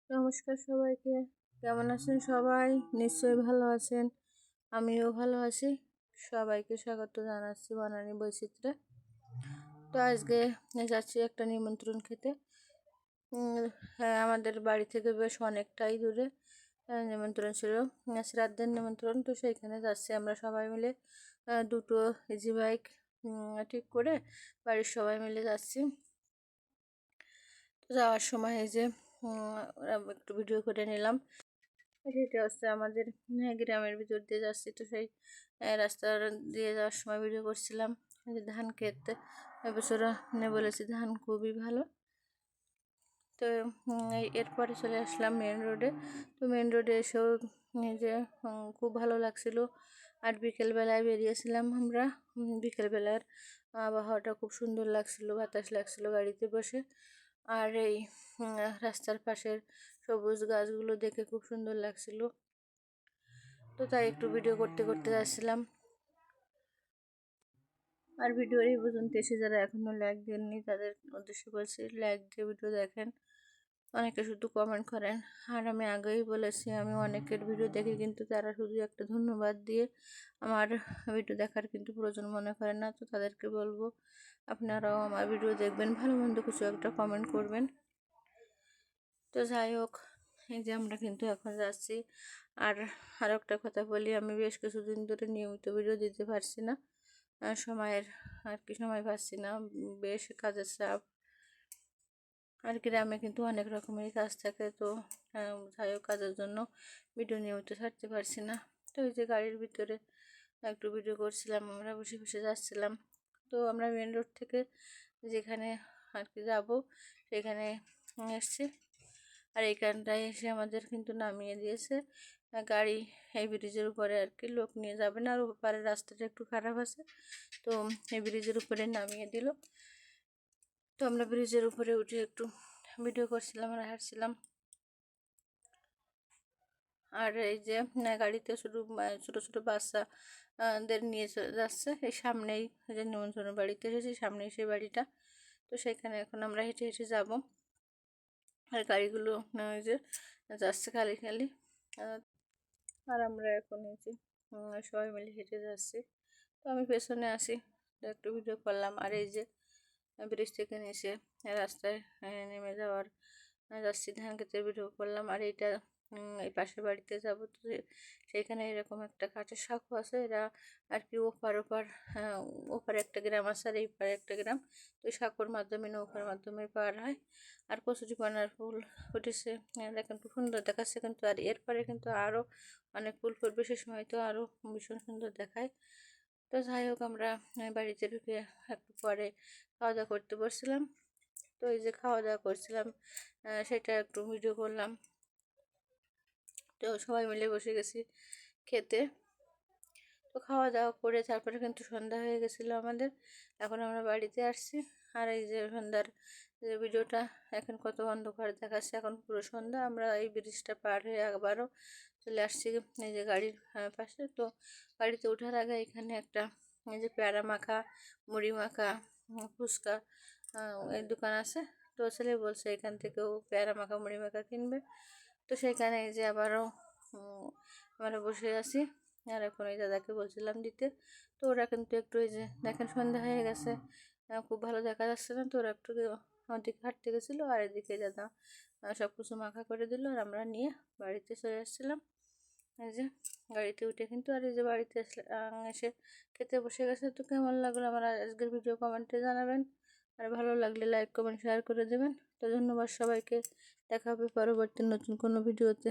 নমস্কার সবাইকে। কেমন আছেন সবাই? নিশ্চয়ই ভালো আছেন। আমিও ভালো আছি। সবাইকে স্বাগত জানাচ্ছি বনানী বৈচিত্র্যে। তো আজকে যাচ্ছি একটা নিমন্ত্রণ খেতে। হ্যাঁ, আমাদের বাড়ি থেকে বেশ অনেকটাই দূরে নিমন্ত্রণ ছিল, শ্রাদ্ধের নিমন্ত্রণ। তো সেইখানে যাচ্ছি আমরা সবাই মিলে। দুটো ইজি বাইক ঠিক করে বাড়ির সবাই মিলে যাচ্ছি। তো যাওয়ার সময় এই যে একটু ভিডিও করে নিলাম। এটা হচ্ছে আমাদের গ্রামের ভিতর দিয়ে যাচ্ছি। তো সেই রাস্তা দিয়ে যাওয়ার সময় ভিডিও করছিলাম যে ধান ক্ষেত এবছর বলেছি ধান খুবই ভালো। তো এরপরে চলে আসলাম মেন রোডে। তো মেন রোডে এসেও যে খুব ভালো লাগছিল। আর বিকেলবেলায় বেরিয়েছিলাম আমরা। বিকেলবেলার আবহাওয়াটা খুব সুন্দর লাগছিল, বাতাস লাগছিল গাড়িতে বসে। আর এই রাস্তার পাশের সবুজ গাছগুলো দেখে খুব সুন্দর লাগছিল। তো তাই একটু ভিডিও করতে করতে যাচ্ছিলাম। আর ভিডিওর এই পর্যন্ত এসে যারা এখনো লাইক দেননি তাদের উদ্দেশ্যে বলছি, লাইক দিয়ে ভিডিও দেখেন। অনেকে শুধু কমেন্ট করেন, আর আমি আগেই বলেছি আমি অনেকের ভিডিও দেখি, কিন্তু তারা শুধু একটা ধন্যবাদ দিয়ে আমার ভিডিও দেখার কিন্তু প্রয়োজন মনে করেন না। তো তাদেরকে বলবো আপনারাও আমার ভিডিও দেখবেন, ভালো মন্দ কিছু একটা কমেন্ট করবেন। তো যাই হোক, এই যে আমরা কিন্তু এখন যাচ্ছি। আর একটা কথা বলি, আমি বেশ কিছুদিন ধরে নিয়মিত ভিডিও দিতে পারছি না, সময়ের সময় পাচ্ছি না, বেশ কাজের চাপ। আর গ্রামে কিন্তু অনেক রকমেরই কাজ থাকে। তো যাই হোক, কাজের জন্য ভিডিও নিয়মিত ছাড়তে পারছি না। তো এই যে গাড়ির ভিতরে একটু ভিডিও করছিলাম, আমরা বসে বসে যাচ্ছিলাম। তো আমরা মেন রোড থেকে যেখানে যাব সেখানে এসছি। আর এইখানটায় এসে আমাদের কিন্তু নামিয়ে দিয়েছে গাড়ি এই ব্রিজের উপরে। লোক নিয়ে যাবে না, আর ওপারে রাস্তাটা একটু খারাপ আছে, তো এই ব্রিজের উপরে নামিয়ে দিল। তো আমরা ব্রিজের উপরে উঠে একটু ভিডিও করছিলাম আর হাঁটছিলাম। আর এই যে গাড়িতে শুধু ছোট ছোট বাচ্চাদের নিয়ে যাচ্ছে। এই সামনেই যে নিমন্ত্রণ বাড়িতে এসেছি, সামনেই সেই বাড়িটা। তো সেখানে এখন আমরা হেঁটে হেঁটে যাব। আর গাড়িগুলো ওই যে যাচ্ছে খালি খালি। আর আমরা এখন এই যে সবাই মিলে হেঁটে যাচ্ছি। তো আমি পেছনে আসি, একটু ভিডিও করলাম। আর এই যে ব্রিজ থেকে এসে রাস্তায় নেমে যাওয়ার যাচ্ছি, ধান খেতে ভিডিও করলাম। আর এইটা এই পাশের বাড়িতে যাব। তো সেইখানে এরকম একটা কাঠের সাঁকো আছে, এরা ওপার ওপার ওপারে একটা গ্রাম আছে আর এই পারে একটা গ্রাম। তো এই সাঁকোর মাধ্যমে নৌকার মাধ্যমে পার হয়। আর কচুরিপানার ফুল উঠেছে, দেখেন খুব সুন্দর দেখাচ্ছে কিন্তু। আর এরপরে কিন্তু আরও অনেক ফুল ফুটবে, সে সময় তো আরও ভীষণ সুন্দর দেখায়। তো যাই হোক, আমরা বাড়িতে ঢুকে একটু পরে খাওয়া দাওয়া করতে বসছিলাম। তো এই যে খাওয়া দাওয়া করছিলাম সেটা একটু ভিডিও করলাম। তো সবাই মিলে বসে গেছি খেতে। তো খাওয়া দাওয়া করে তারপরে কিন্তু সন্ধ্যা হয়ে গেছিলো আমাদের। এখন আমরা বাড়িতে আসছি। আর এই যে সন্ধ্যার যে ভিডিওটা, এখন কত অন্ধকার দেখাচ্ছে, এখন পুরো সন্ধ্যা। আমরা এই ব্রিজটা পার হয়ে আবারও চলে আসছি এই যে গাড়ির পাশে। তো গাড়িতে ওঠার আগে এখানে একটা এই যে পেয়ারা মাখা, মুড়ি মাখা, ফুচকা এই দোকান আছে। তো ছেলে বলছে এখান থেকেও পেয়ারা মাখা মুড়ি মাখা কিনবে। তো সেখানে এই যে আবারও আমরা বসে আছি। আর এখন এই দাদাকে বলছিলাম দিতে। তো ওরা কিন্তু একটু এই যে দেখেন সন্ধ্যা হয়ে গেছে, খুব ভালো দেখা যাচ্ছে না। তো ওরা একটু আমার দিকে হাঁটতে গেছিলো, আর এদিকে দাদা সব কিছু মাখা করে দিল। আর আমরা নিয়ে বাড়িতে চলে আসছিলাম। এই যে গাড়িতে উঠে কিন্তু, আর এই যে বাড়িতে এসে খেতে বসে গেছে। তো কেমন লাগলো আমার আজকের ভিডিও কমেন্টে জানাবেন। আর ভালো লাগলে লাইক কমেন্ট শেয়ার করে দেবেন। তো ধন্যবাদ সবাইকে। দেখা হবে পরবর্তী নতুন কোনো ভিডিওতে।